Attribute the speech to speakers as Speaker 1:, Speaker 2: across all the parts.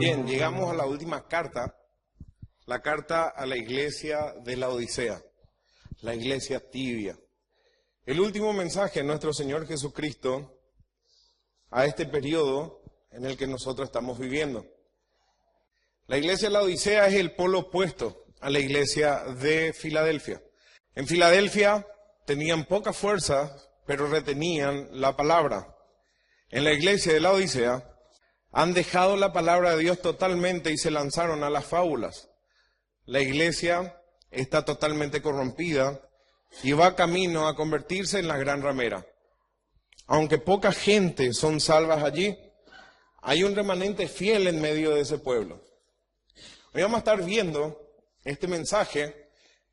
Speaker 1: Bien, llegamos a la última carta, la carta a la iglesia de la Odisea, la iglesia tibia. El último mensaje de nuestro Señor Jesucristo a este periodo en el que nosotros estamos viviendo. La iglesia de la Odisea es el polo opuesto a la iglesia de Filadelfia. En Filadelfia tenían poca fuerza, pero retenían la palabra. En la iglesia de la Odisea han dejado la palabra de Dios totalmente y se lanzaron a las fábulas. La iglesia está totalmente corrompida y va camino a convertirse en la gran ramera. Aunque poca gente son salvas allí, hay un remanente fiel en medio de ese pueblo. Hoy vamos a estar viendo este mensaje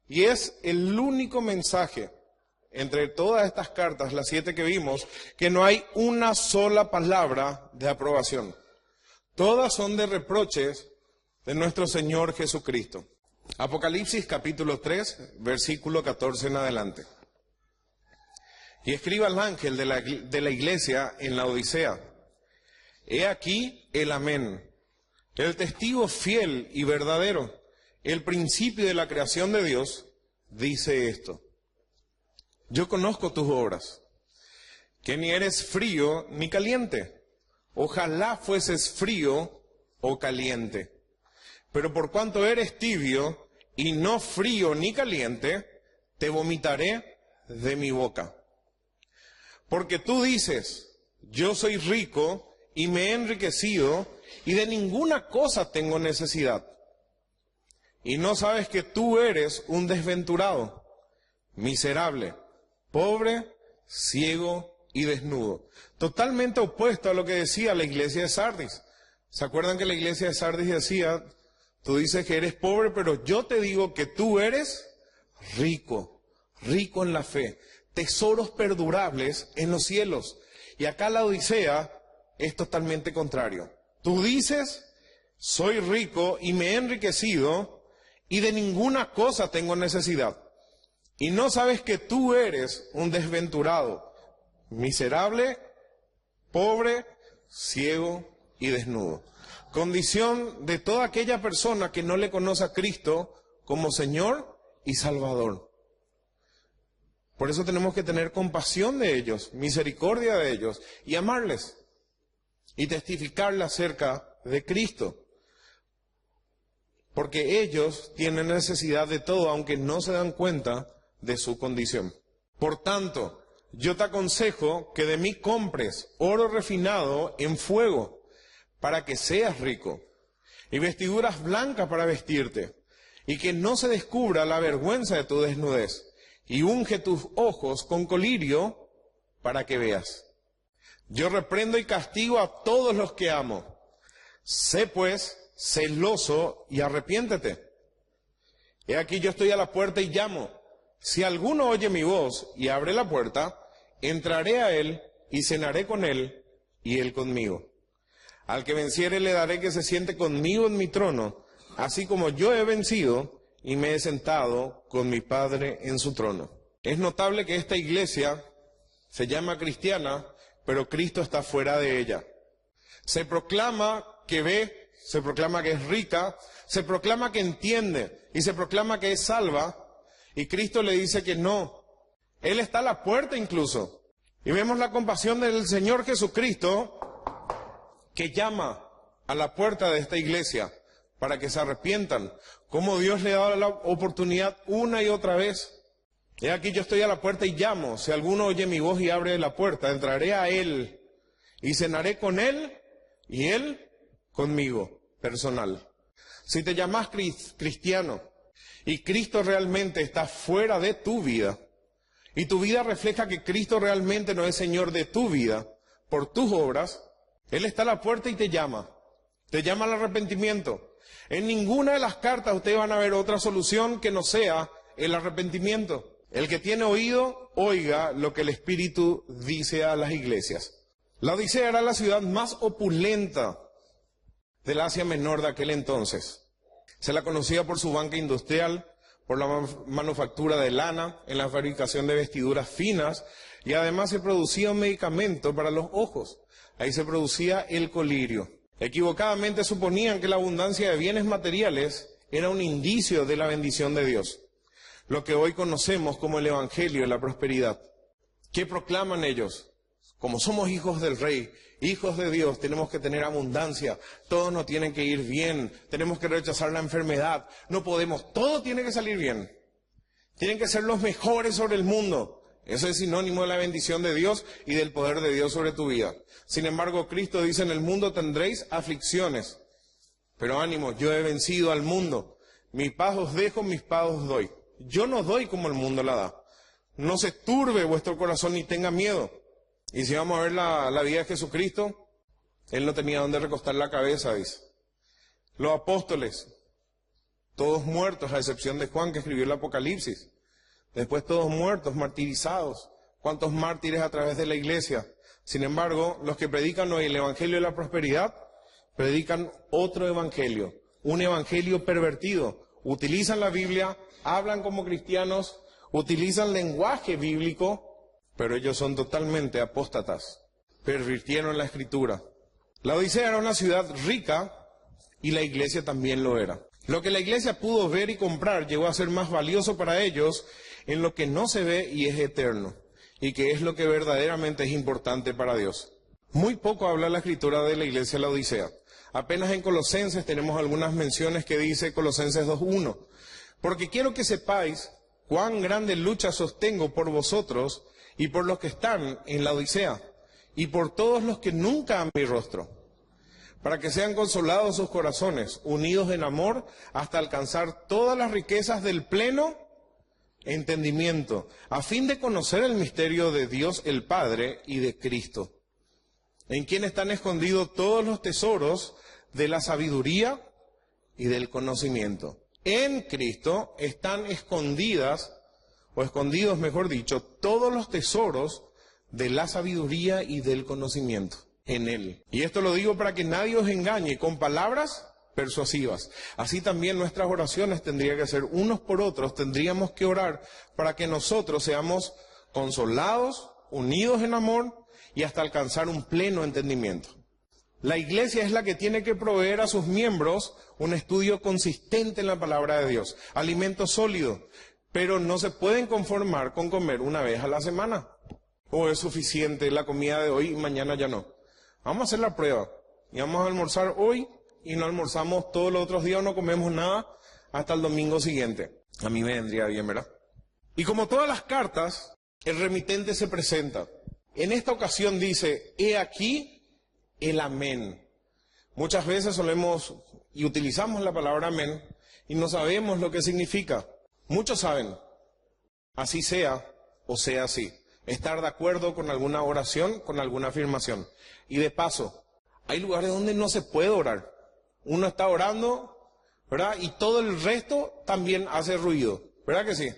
Speaker 1: y es el único mensaje entre todas estas cartas, las 7 que vimos, que no hay una sola palabra de aprobación. Todas son de reproches de nuestro Señor Jesucristo. Apocalipsis capítulo 3, versículo 14 en adelante. Y escriba al ángel de la iglesia en la Odisea: He aquí el amén, el testigo fiel y verdadero, el principio de la creación de Dios, dice esto: Yo conozco tus obras, que ni eres frío ni caliente. Ojalá fueses frío o caliente. Pero por cuanto eres tibio y no frío ni caliente, te vomitaré de mi boca. Porque tú dices: yo soy rico y me he enriquecido y de ninguna cosa tengo necesidad. Y no sabes que tú eres un desventurado, miserable, pobre, ciego y desnudo. Totalmente opuesto a lo que decía la iglesia de Sardis. ¿Se acuerdan que la iglesia de Sardis decía: tú dices que eres pobre, pero yo te digo que tú eres rico, rico en la fe, tesoros perdurables en los cielos? Y acá la Odisea es totalmente contrario. Tú dices: soy rico y me he enriquecido y de ninguna cosa tengo necesidad. Y no sabes que tú eres un desventurado, miserable, pobre, ciego y desnudo. Condición de toda aquella persona que no le conoce a Cristo como Señor y Salvador. Por eso tenemos que tener compasión de ellos, misericordia de ellos y amarles y testificarles acerca de Cristo. Porque ellos tienen necesidad de todo, aunque no se dan cuenta de su condición. Por tanto, yo te aconsejo que de mí compres oro refinado en fuego, para que seas rico, y vestiduras blancas para vestirte, y que no se descubra la vergüenza de tu desnudez, y unge tus ojos con colirio para que veas. Yo reprendo y castigo a todos los que amo. Sé pues celoso y arrepiéntete. He aquí yo estoy a la puerta y llamo. Si alguno oye mi voz y abre la puerta, entraré a él y cenaré con él y él conmigo. Al que venciere le daré que se siente conmigo en mi trono, así como yo he vencido y me he sentado con mi Padre en su trono. Es notable que esta iglesia se llama cristiana, pero Cristo está fuera de ella. Se proclama que ve, se proclama que es rica, se proclama que entiende y se proclama que es salva. Y Cristo le dice que no. Él está a la puerta incluso. Y vemos la compasión del Señor Jesucristo que llama a la puerta de esta iglesia para que se arrepientan. Como Dios le da la oportunidad una y otra vez. He aquí yo estoy a la puerta y llamo. Si alguno oye mi voz y abre la puerta, entraré a él y cenaré con él y él conmigo, personal. Si te llamas cristiano y Cristo realmente está fuera de tu vida, y tu vida refleja que Cristo realmente no es Señor de tu vida, por tus obras, Él está a la puerta y te llama al arrepentimiento. En ninguna de las cartas ustedes van a ver otra solución que no sea el arrepentimiento. El que tiene oído, oiga lo que el Espíritu dice a las iglesias. La Odisea era la ciudad más opulenta del Asia Menor de aquel entonces. Se la conocía por su banca industrial, por la manufactura de lana, en la fabricación de vestiduras finas, y además se producía un medicamento para los ojos. Ahí se producía el colirio. Equivocadamente suponían que la abundancia de bienes materiales era un indicio de la bendición de Dios, lo que hoy conocemos como el Evangelio de la prosperidad. ¿Qué proclaman ellos? Como somos hijos del Rey, hijos de Dios, tenemos que tener abundancia, todo nos tiene que ir bien, tenemos que rechazar la enfermedad, no podemos, todo tiene que salir bien. Tienen que ser los mejores sobre el mundo. Eso es sinónimo de la bendición de Dios y del poder de Dios sobre tu vida. Sin embargo, Cristo dice, en el mundo tendréis aflicciones, pero ánimo, yo he vencido al mundo. Mi paz os dejo, mis paz os doy. Yo no doy como el mundo la da. No se turbe vuestro corazón ni tenga miedo. Y si vamos a ver la vida de Jesucristo, Él no tenía dónde recostar la cabeza, dice. Los apóstoles, todos muertos, a excepción de Juan, que escribió el Apocalipsis. Después todos muertos, martirizados. ¿Cuántos mártires a través de la iglesia? Sin embargo, los que predican hoy el Evangelio de la prosperidad, predican otro evangelio, un evangelio pervertido. Utilizan la Biblia, hablan como cristianos, utilizan lenguaje bíblico, pero ellos son totalmente apóstatas. Pervirtieron la Escritura. La Odisea era una ciudad rica y la iglesia también lo era. Lo que la iglesia pudo ver y comprar llegó a ser más valioso para ellos en lo que no se ve y es eterno, y que es lo que verdaderamente es importante para Dios. Muy poco habla la Escritura de la iglesia de la Odisea. Apenas en Colosenses tenemos algunas menciones que dice Colosenses 2:1. Porque quiero que sepáis cuán grande lucha sostengo por vosotros y por los que están en la Odisea, y por todos los que nunca han mi rostro, para que sean consolados sus corazones, unidos en amor, hasta alcanzar todas las riquezas del pleno entendimiento, a fin de conocer el misterio de Dios el Padre y de Cristo, en quien están escondidos todos los tesoros de la sabiduría y del conocimiento. En Cristo están escondidas, o escondidos mejor dicho, todos los tesoros de la sabiduría y del conocimiento. En Él. Y esto lo digo para que nadie os engañe con palabras persuasivas. Así también nuestras oraciones tendrían que ser unos por otros, tendríamos que orar para que nosotros seamos consolados, unidos en amor y hasta alcanzar un pleno entendimiento. La iglesia es la que tiene que proveer a sus miembros un estudio consistente en la palabra de Dios, alimento sólido, pero no se pueden conformar con comer una vez a la semana. O es suficiente la comida de hoy y mañana ya no. Vamos a hacer la prueba y vamos a almorzar hoy y no almorzamos todos los otros días, no comemos nada hasta el domingo siguiente. A mí me vendría bien, ¿verdad? Y como todas las cartas, el remitente se presenta. En esta ocasión dice, he aquí el amén. Muchas veces solemos y utilizamos la palabra amén y no sabemos lo que significa. Muchos saben, así sea o sea así. Estar de acuerdo con alguna oración, con alguna afirmación. Y de paso, hay lugares donde no se puede orar. Uno está orando, ¿verdad? Y todo el resto también hace ruido, ¿verdad que sí?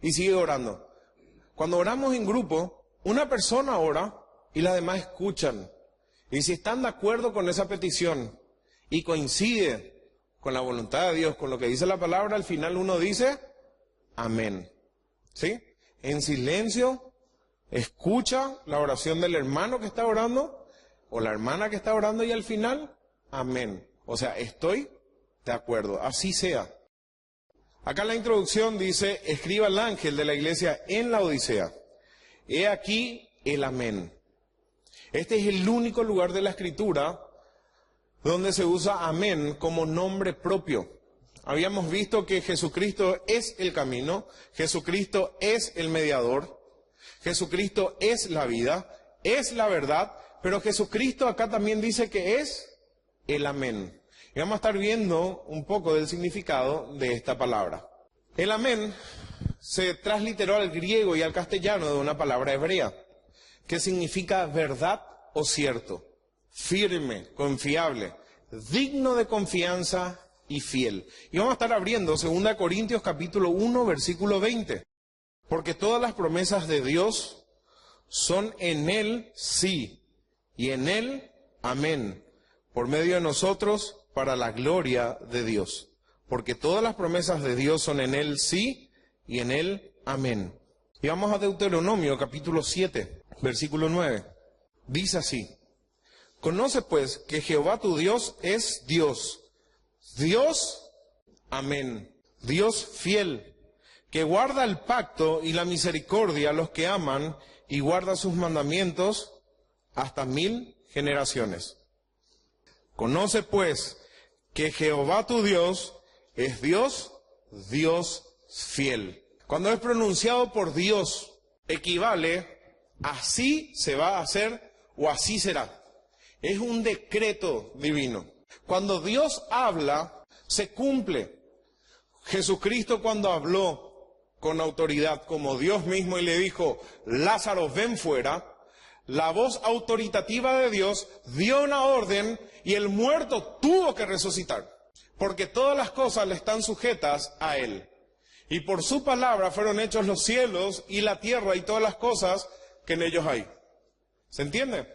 Speaker 1: Y sigue orando. Cuando oramos en grupo, una persona ora y las demás escuchan. Y si están de acuerdo con esa petición y coincide con la voluntad de Dios, con lo que dice la palabra, al final uno dice, amén. ¿Sí? En silencio, escucha la oración del hermano que está orando o la hermana que está orando y al final, amén. O sea, estoy de acuerdo, así sea. Acá en la introducción dice, escriba el ángel de la iglesia en la Odisea. He aquí el amén. Este es el único lugar de la Escritura donde se usa amén como nombre propio. Habíamos visto que Jesucristo es el camino, Jesucristo es el mediador, Jesucristo es la vida, es la verdad, pero Jesucristo acá también dice que es el amén. Y vamos a estar viendo un poco del significado de esta palabra. El amén se transliteró al griego y al castellano de una palabra hebrea, que significa verdad o cierto, firme, confiable, digno de confianza y fiel. Y vamos a estar abriendo 2 Corintios capítulo 1, versículo 20. Porque todas las promesas de Dios son en Él sí, y en Él amén, por medio de nosotros para la gloria de Dios. Porque todas las promesas de Dios son en Él sí, y en Él amén. Y vamos a Deuteronomio capítulo 7, versículo 9. Dice así, Conoce pues que Jehová tu Dios es Dios. Dios, amén. Dios fiel, que guarda el pacto y la misericordia a los que aman y guarda sus mandamientos hasta 1000 generaciones. Conoce pues que Jehová tu Dios es Dios, Dios fiel. Cuando es pronunciado por Dios, equivale así se va a hacer o así será. Es un decreto divino. Cuando Dios habla, se cumple. Jesucristo cuando habló con autoridad como Dios mismo y le dijo, Lázaro, ven fuera, la voz autoritativa de Dios dio una orden y el muerto tuvo que resucitar, porque todas las cosas le están sujetas a Él. Y por su palabra fueron hechos los cielos y la tierra y todas las cosas que en ellos hay. ¿Se entiende?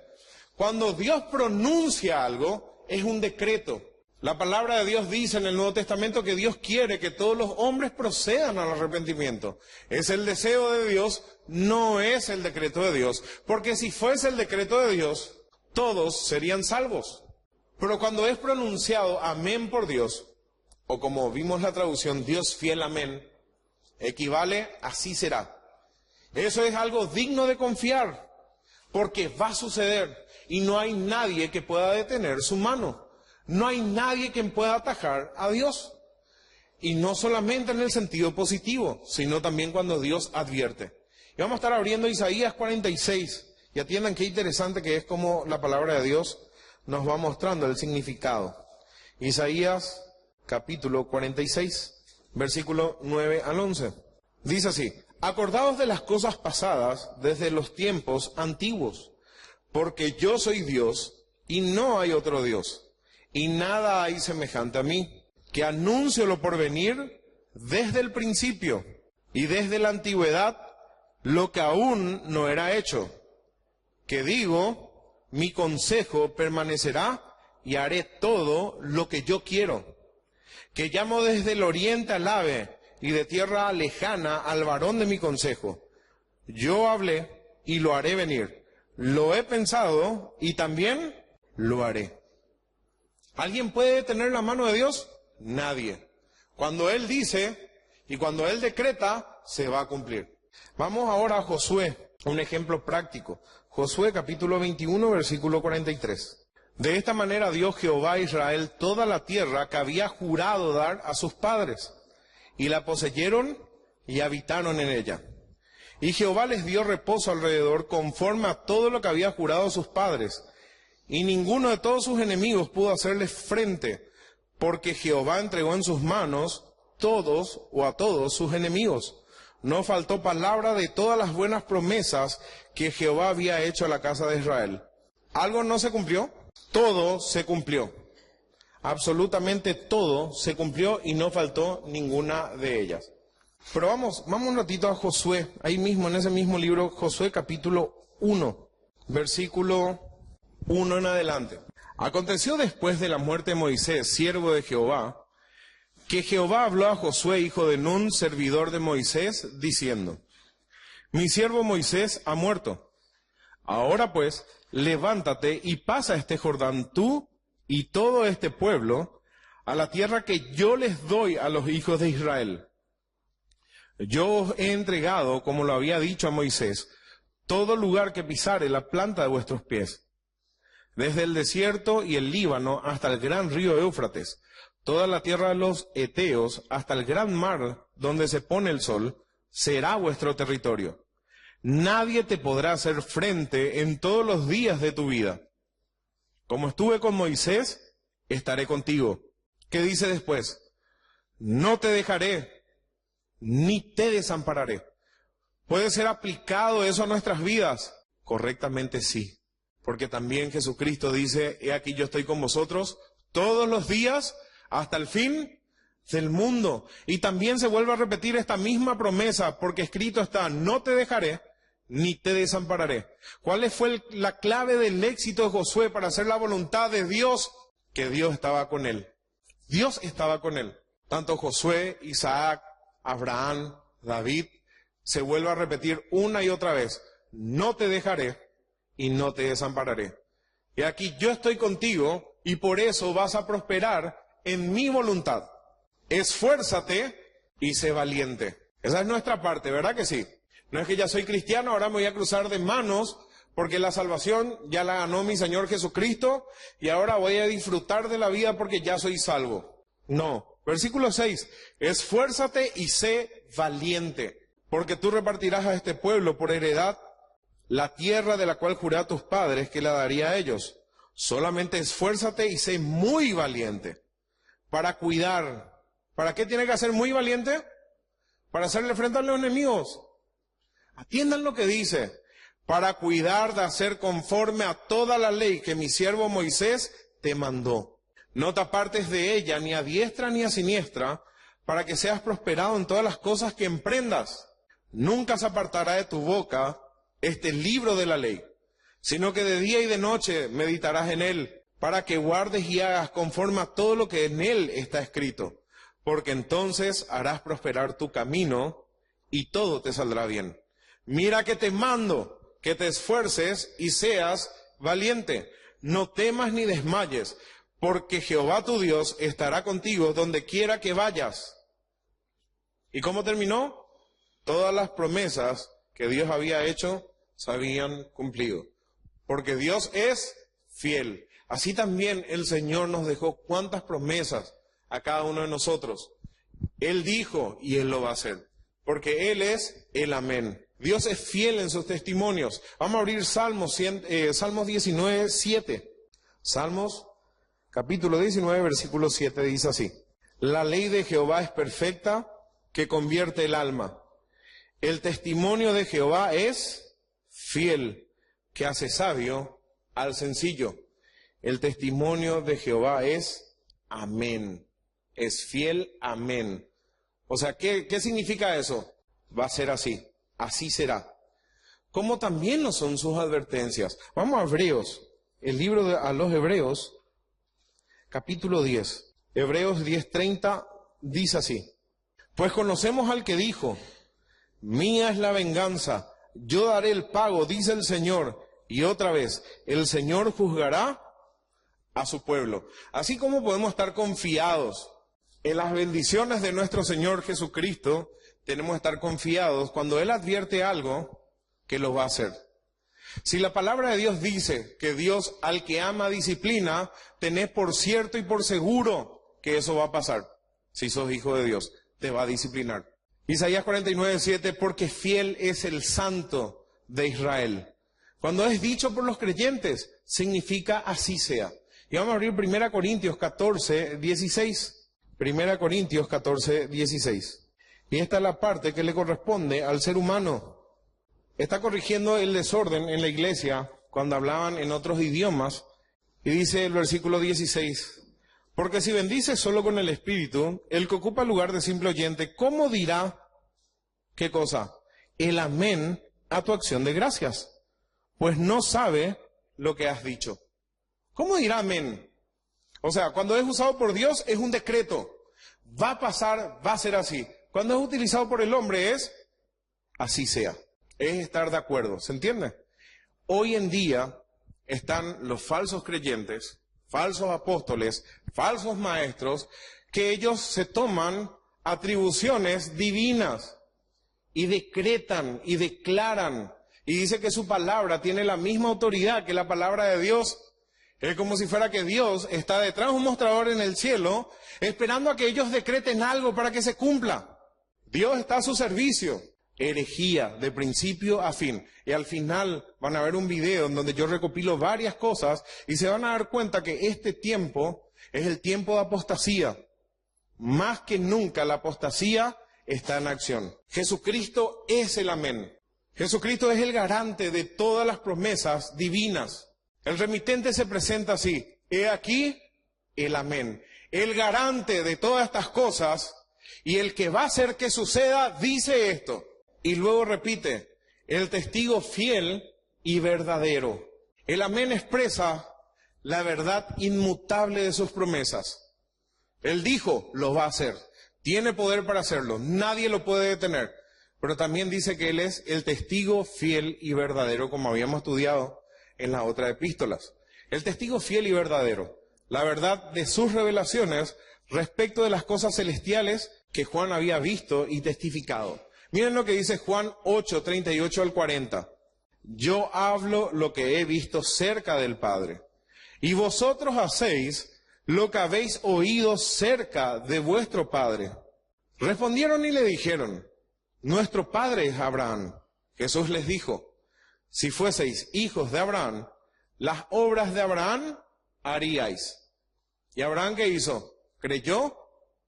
Speaker 1: Cuando Dios pronuncia algo, es un decreto. La palabra de Dios dice en el Nuevo Testamento que Dios quiere que todos los hombres procedan al arrepentimiento. Es el deseo de Dios, no es el decreto de Dios. Porque si fuese el decreto de Dios, todos serían salvos. Pero cuando es pronunciado amén por Dios, o como vimos la traducción, Dios fiel amén, equivale así será. Eso es algo digno de confiar, porque va a suceder y no hay nadie que pueda detener su mano. No hay nadie que pueda atajar a Dios. Y no solamente en el sentido positivo, sino también cuando Dios advierte. Y vamos a estar abriendo Isaías 46. Y atiendan qué interesante que es como la palabra de Dios nos va mostrando el significado. Isaías capítulo 46, versículo 9 al 11. Dice así: acordaos de las cosas pasadas desde los tiempos antiguos, porque yo soy Dios y no hay otro Dios. Y nada hay semejante a mí, que anuncio lo por venir desde el principio y desde la antigüedad lo que aún no era hecho. Que digo, mi consejo permanecerá y haré todo lo que yo quiero. Que llamo desde el oriente al ave y de tierra lejana al varón de mi consejo. Yo hablé y lo haré venir. Lo he pensado y también lo haré. ¿Alguien puede detener la mano de Dios? Nadie. Cuando Él dice y cuando Él decreta, se va a cumplir. Vamos ahora a Josué, un ejemplo práctico. Josué capítulo 21, versículo 43. De esta manera dio Jehová a Israel toda la tierra que había jurado dar a sus padres, y la poseyeron y habitaron en ella. Y Jehová les dio reposo alrededor conforme a todo lo que había jurado a sus padres. Y ninguno de todos sus enemigos pudo hacerles frente, porque Jehová entregó en sus manos todos o a todos sus enemigos. No faltó palabra de todas las buenas promesas que Jehová había hecho a la casa de Israel. ¿Algo no se cumplió? Todo se cumplió. Absolutamente todo se cumplió y no faltó ninguna de ellas. Pero vamos un ratito a Josué, ahí mismo, en ese mismo libro, Josué capítulo 1, versículo 1 en adelante. Aconteció después de la muerte de Moisés, siervo de Jehová, que Jehová habló a Josué, hijo de Nun, servidor de Moisés, diciendo: mi siervo Moisés ha muerto. Ahora pues, levántate y pasa este Jordán tú y todo este pueblo a la tierra que yo les doy a los hijos de Israel. Yo os he entregado, como lo había dicho a Moisés, todo lugar que pisare la planta de vuestros pies. Desde el desierto y el Líbano hasta el gran río Éufrates, toda la tierra de los Eteos hasta el gran mar donde se pone el sol, será vuestro territorio. Nadie te podrá hacer frente en todos los días de tu vida. Como estuve con Moisés, estaré contigo. ¿Qué dice después? No te dejaré, ni te desampararé. ¿Puede ser aplicado eso a nuestras vidas? Correctamente sí. Porque también Jesucristo dice: he aquí yo estoy con vosotros todos los días hasta el fin del mundo. Y también se vuelve a repetir esta misma promesa, porque escrito está: no te dejaré ni te desampararé. ¿Cuál fue la clave del éxito de Josué para hacer la voluntad de Dios? Que Dios estaba con él. Dios estaba con él. Tanto Josué, Isaac, Abraham, David, se vuelve a repetir una y otra vez: no te dejaré y no te desampararé. Y aquí yo estoy contigo y por eso vas a prosperar en mi voluntad. Esfuérzate y sé valiente. Esa es nuestra parte, ¿verdad que sí? No es que ya soy cristiano, ahora me voy a cruzar de manos porque la salvación ya la ganó mi Señor Jesucristo y ahora voy a disfrutar de la vida porque ya soy salvo. No. Versículo 6. Esfuérzate y sé valiente, porque tú repartirás a este pueblo por heredad la tierra de la cual juré a tus padres que la daría a ellos. Solamente esfuérzate y sé muy valiente para cuidar. ¿Para qué tiene que ser muy valiente? Para hacerle frente a los enemigos. Atiendan lo que dice. Para cuidar de hacer conforme a toda la ley que mi siervo Moisés te mandó. No te apartes de ella ni a diestra ni a siniestra, para que seas prosperado en todas las cosas que emprendas. Nunca se apartará de tu boca este libro de la ley, sino que de día y de noche meditarás en él, para que guardes y hagas conforme a todo lo que en él está escrito, porque entonces harás prosperar tu camino y todo te saldrá bien. Mira que te mando, que te esfuerces y seas valiente. No temas ni desmayes, porque Jehová tu Dios estará contigo donde quiera que vayas. ¿Y cómo terminó? Todas las promesas que Dios había hecho se habían cumplido. Porque Dios es fiel. Así también el Señor nos dejó cuántas promesas a cada uno de nosotros. Él dijo y Él lo va a hacer. Porque Él es el amén. Dios es fiel en sus testimonios. Vamos a abrir Salmos 19, 7. Salmos, capítulo 19, versículo 7, dice así. La ley de Jehová es perfecta, que convierte el alma. El testimonio de Jehová es fiel, que hace sabio al sencillo. El testimonio de Jehová es amén. Es fiel, amén. O sea, ¿qué significa eso? Va a ser así. Así será. Como también lo son sus advertencias. Vamos a Hebreos, el libro a los Hebreos, capítulo 10. Hebreos 10:30 dice así. Pues conocemos al que dijo, mía es la venganza, yo daré el pago, dice el Señor. Y otra vez, el Señor juzgará a su pueblo. Así como podemos estar confiados en las bendiciones de nuestro Señor Jesucristo, tenemos que estar confiados cuando Él advierte algo, que lo va a hacer. Si la palabra de Dios dice que Dios al que ama disciplina, tenés por cierto y por seguro que eso va a pasar. Si sos hijo de Dios, te va a disciplinar. Isaías 49:7, porque fiel es el Santo de Israel. Cuando es dicho por los creyentes, significa así sea. Y vamos a abrir 1 Corintios 14:16. 1 Corintios 14:16. Y esta es la parte que le corresponde al ser humano. Está corrigiendo el desorden en la iglesia cuando hablaban en otros idiomas. Y dice el versículo 16, porque si bendices solo con el Espíritu, el que ocupa el lugar de simple oyente, ¿cómo dirá, qué cosa? El amén a tu acción de gracias, pues no sabe lo que has dicho. ¿Cómo dirá amén? O sea, cuando es usado por Dios es un decreto. Va a pasar, va a ser así. Cuando es utilizado por el hombre es así sea. Es estar de acuerdo, ¿se entiende? Hoy en día están los falsos creyentes, falsos apóstoles, falsos maestros, que ellos se toman atribuciones divinas y decretan y declaran y dice que su palabra tiene la misma autoridad que la palabra de Dios. Es como si fuera que Dios está detrás de un mostrador en el cielo esperando a que ellos decreten algo para que se cumpla. Dios está a su servicio. Herejía de principio a fin. Y al final van a ver un video en donde yo recopilo varias cosas y se van a dar cuenta que este tiempo es el tiempo de apostasía. Más que nunca la apostasía está en acción. Jesucristo es el amén. Jesucristo es el garante de todas las promesas divinas. El remitente se presenta así. He aquí el amén. El garante de todas estas cosas y el que va a hacer que suceda dice esto. Y luego repite, el testigo fiel y verdadero. El amén expresa la verdad inmutable de sus promesas. Él dijo, lo va a hacer. Tiene poder para hacerlo. Nadie lo puede detener. Pero también dice que Él es el testigo fiel y verdadero, como habíamos estudiado en las otras epístolas. El testigo fiel y verdadero, la verdad de sus revelaciones respecto de las cosas celestiales que Juan había visto y testificado. Miren lo que dice Juan 8, 38 al 40. Yo hablo lo que he visto cerca del Padre, y vosotros hacéis lo que habéis oído cerca de vuestro Padre. Respondieron y le dijeron, nuestro Padre es Abraham. Jesús les dijo, si fueseis hijos de Abraham, las obras de Abraham haríais. ¿Y Abraham qué hizo? Creyó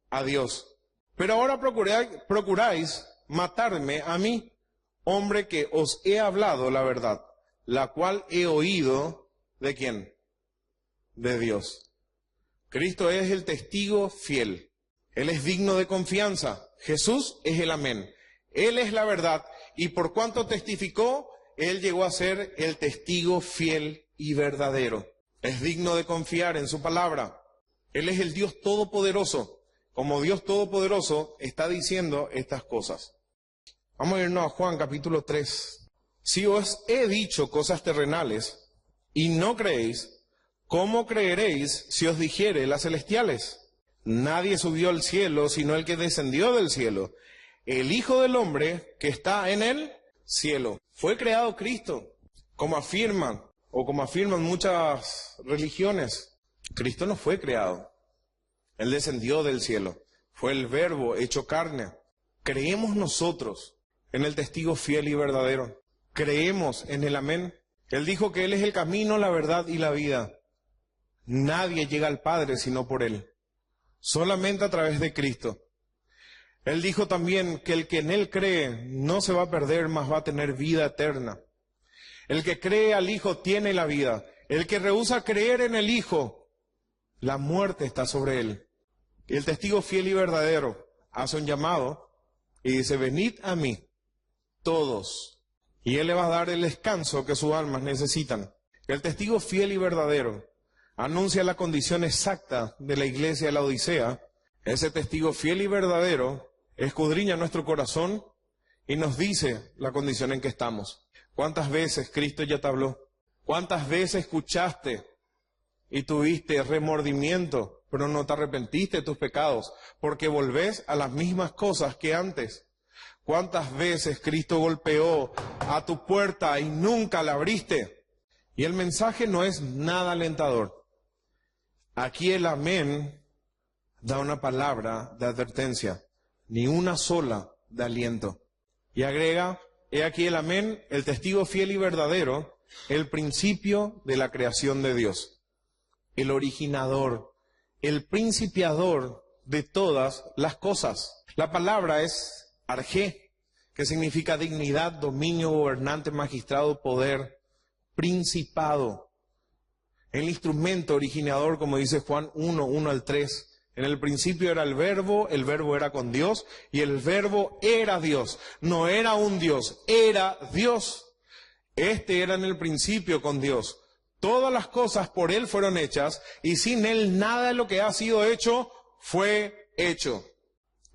Speaker 1: a Dios. Pero ahora procuráis matarme a mí, hombre que os he hablado la verdad, la cual he oído, ¿de quién? De Dios. Cristo es el testigo fiel. Él es digno de confianza. Jesús es el amén. Él es la verdad. Y por cuanto testificó, Él llegó a ser el testigo fiel y verdadero. Es digno de confiar en su palabra. Él es el Dios Todopoderoso. Como Dios Todopoderoso está diciendo estas cosas. Vamos a irnos a Juan capítulo 3. Si os he dicho cosas terrenales y no creéis, ¿cómo creeréis si os dijere las celestiales? Nadie subió al cielo sino el que descendió del cielo, el Hijo del Hombre que está en el cielo. Fue creado Cristo, como afirman muchas religiones. Cristo no fue creado. Él descendió del cielo. Fue el Verbo hecho carne. Creemos nosotros en el testigo fiel y verdadero. Creemos en el amén. Él dijo que Él es el camino, la verdad y la vida. Nadie llega al Padre sino por Él. Solamente a través de Cristo. Él dijo también que el que en Él cree no se va a perder, mas va a tener vida eterna. El que cree al Hijo tiene la vida. El que rehúsa creer en el Hijo, la muerte está sobre él. Y el testigo fiel y verdadero hace un llamado y dice, venid a mí, todos. Y Él le va a dar el descanso que sus almas necesitan. El testigo fiel y verdadero anuncia la condición exacta de la iglesia de la Odisea. Ese testigo fiel y verdadero escudriña nuestro corazón y nos dice la condición en que estamos. ¿Cuántas veces Cristo ya te habló? ¿Cuántas veces escuchaste y tuviste remordimiento, pero no te arrepentiste de tus pecados, porque volvés a las mismas cosas que antes? ¿Cuántas veces Cristo golpeó a tu puerta y nunca la abriste? Y el mensaje no es nada alentador. Aquí el amén da una palabra de advertencia, ni una sola de aliento. Y agrega, he aquí el amén, el testigo fiel y verdadero, el principio de la creación de Dios, el originador, el principiador de todas las cosas. La palabra es arjé, que significa dignidad, dominio, gobernante, magistrado, poder, principado. El instrumento originador, como dice Juan 1, 1 al 3. En el principio era el verbo era con Dios y el verbo era Dios. No era un Dios, era Dios. Este era en el principio con Dios. Todas las cosas por Él fueron hechas y sin Él nada de lo que ha sido hecho fue hecho.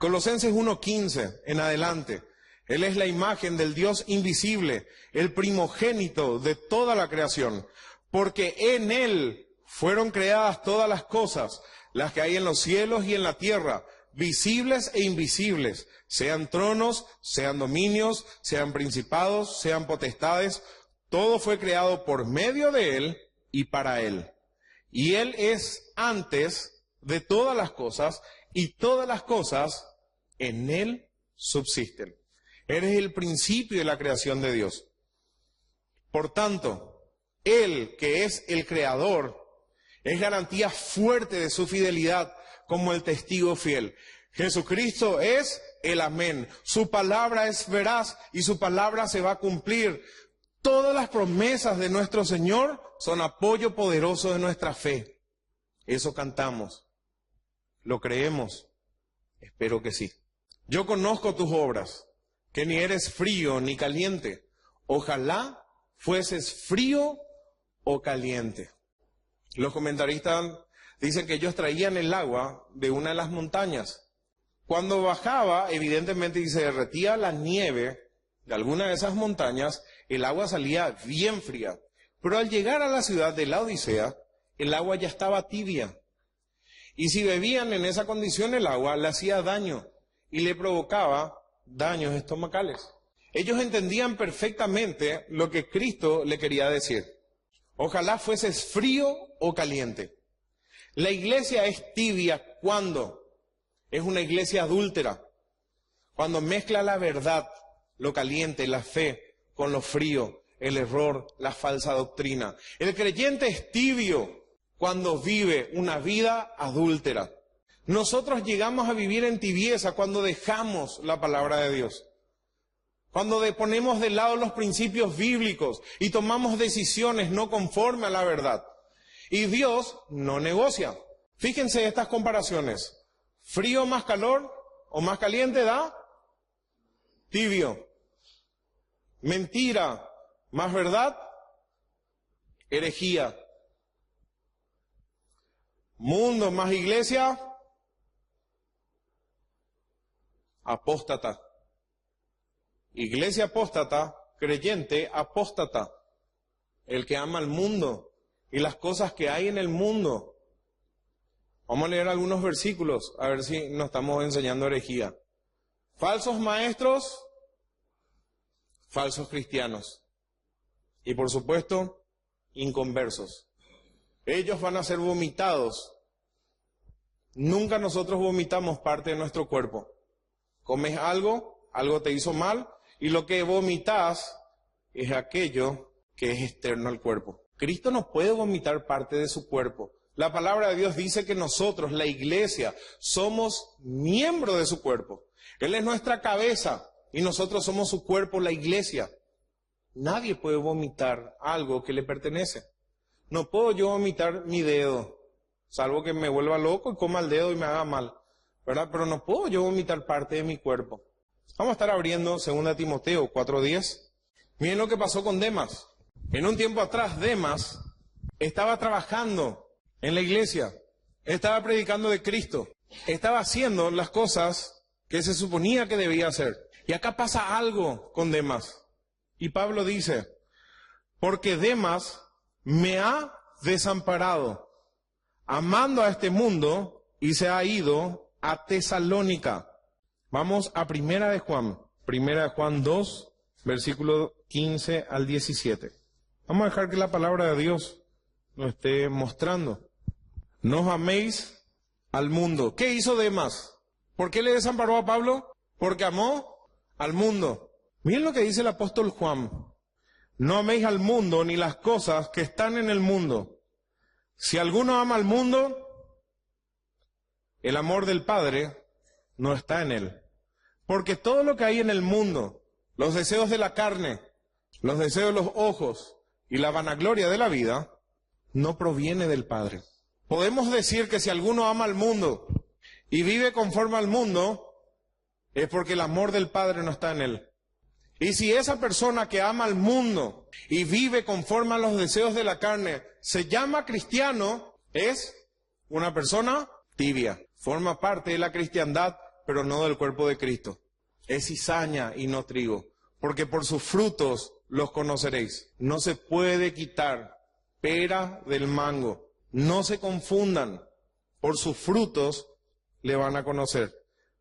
Speaker 1: Colosenses 1:15 en adelante. Él es la imagen del Dios invisible, el primogénito de toda la creación, porque en Él fueron creadas todas las cosas, las que hay en los cielos y en la tierra, visibles e invisibles, sean tronos, sean dominios, sean principados, sean potestades, todo fue creado por medio de Él y para Él. Y Él es antes de todas las cosas, y todas las cosas en Él subsisten. Él es el principio de la creación de Dios. Por tanto, Él, que es el creador, es garantía fuerte de su fidelidad como el testigo fiel. Jesucristo es el amén. Su palabra es veraz y su palabra se va a cumplir. Todas las promesas de nuestro Señor son apoyo poderoso de nuestra fe. Eso cantamos. ¿Lo creemos? Espero que sí. Yo conozco tus obras, que ni eres frío ni caliente. Ojalá fueses frío o caliente. Los comentaristas dicen que ellos traían el agua de una de las montañas. Cuando bajaba, evidentemente, y se derretía la nieve de alguna de esas montañas, el agua salía bien fría. Pero al llegar a la ciudad de Laodicea, el agua ya estaba tibia. Y si bebían en esa condición el agua, le hacía daño y le provocaba daños estomacales. Ellos entendían perfectamente lo que Cristo le quería decir. Ojalá fueses frío o caliente. La iglesia es tibia cuando es una iglesia adúltera, cuando mezcla la verdad, lo caliente, la fe, con lo frío, el error, la falsa doctrina. El creyente es tibio cuando vive una vida adúltera. Nosotros llegamos a vivir en tibieza cuando dejamos la palabra de Dios. Cuando ponemos de lado los principios bíblicos y tomamos decisiones no conforme a la verdad. Y Dios no negocia. Fíjense estas comparaciones. Frío más calor o más caliente da tibio. Mentira más verdad, herejía. Mundo más iglesia, apóstata. Iglesia apóstata, creyente apóstata. El que ama al mundo y las cosas que hay en el mundo. Vamos a leer algunos versículos, a ver si nos estamos enseñando herejía. Falsos maestros, falsos cristianos. Y por supuesto, inconversos. Ellos van a ser vomitados. Nunca nosotros vomitamos parte de nuestro cuerpo. Comes algo, algo te hizo mal, y lo que vomitas es aquello que es externo al cuerpo. Cristo no puede vomitar parte de su cuerpo. La palabra de Dios dice que nosotros, la iglesia, somos miembros de su cuerpo. Él es nuestra cabeza y nosotros somos su cuerpo, la iglesia. Nadie puede vomitar algo que le pertenece. No puedo yo vomitar mi dedo, salvo que me vuelva loco y coma el dedo y me haga mal, ¿verdad? Pero no puedo yo vomitar parte de mi cuerpo. Vamos a estar abriendo 2 Timoteo 4:10. Miren lo que pasó con Demas. En un tiempo atrás, Demas estaba trabajando en la iglesia, estaba predicando de Cristo, estaba haciendo las cosas que se suponía que debía hacer. Y acá pasa algo con Demas. Y Pablo dice, porque Demas me ha desamparado, amando a este mundo, y se ha ido a Tesalónica. Vamos a Primera de Juan 2, versículo 15 al 17. Vamos a dejar que la palabra de Dios nos esté mostrando. No améis al mundo. ¿Qué hizo Demas? ¿Por qué le desamparó a Pablo? Porque amó al mundo. Miren lo que dice el apóstol Juan. No améis al mundo ni las cosas que están en el mundo. Si alguno ama al mundo, el amor del Padre no está en él. Porque todo lo que hay en el mundo, los deseos de la carne, los deseos de los ojos y la vanagloria de la vida, no proviene del Padre. Podemos decir que si alguno ama al mundo y vive conforme al mundo, es porque el amor del Padre no está en él. Y si esa persona que ama al mundo y vive conforme a los deseos de la carne se llama cristiano, es una persona tibia. Forma parte de la cristiandad, pero no del cuerpo de Cristo. Es cizaña y no trigo, porque por sus frutos los conoceréis. No se puede quitar pera del mango. No se confundan. Por sus frutos le van a conocer.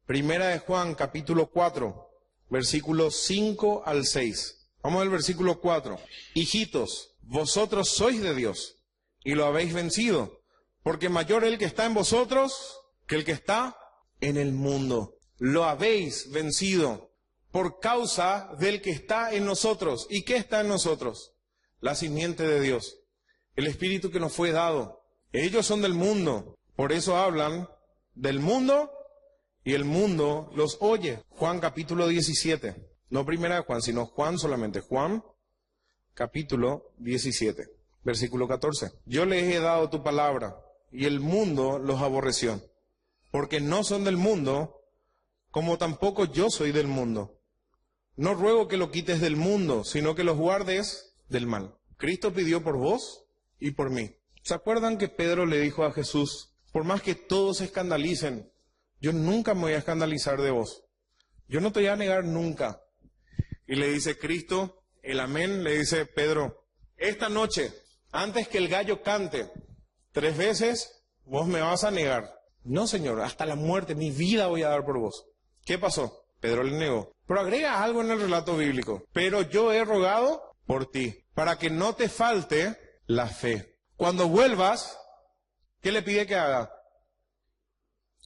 Speaker 1: Primera de Juan, capítulo 4. Versículos 5 al 6. Vamos al versículo 4. Hijitos, vosotros sois de Dios y lo habéis vencido, porque mayor el que está en vosotros que el que está en el mundo. Lo habéis vencido por causa del que está en nosotros. ¿Y qué está en nosotros? La simiente de Dios, el Espíritu que nos fue dado. Ellos son del mundo, por eso hablan del mundo y el mundo los oye. Juan capítulo 17. No Primera de Juan, sino Juan solamente. Juan capítulo 17, versículo 14. Yo les he dado tu palabra y el mundo los aborreció, porque no son del mundo, como tampoco yo soy del mundo. No ruego que lo quites del mundo, sino que los guardes del mal. Cristo pidió por vos y por mí. ¿Se acuerdan que Pedro le dijo a Jesús, por más que todos se escandalicen, yo nunca me voy a escandalizar de vos? Yo no te voy a negar nunca. Y le dice Cristo, el amén, le dice Pedro, esta noche, antes que el gallo cante 3 veces, vos me vas a negar. No, Señor, hasta la muerte, mi vida voy a dar por vos. ¿Qué pasó? Pedro le negó. Pero agrega algo en el relato bíblico. Pero yo he rogado por ti, para que no te falte la fe. Cuando vuelvas, ¿qué le pide que haga?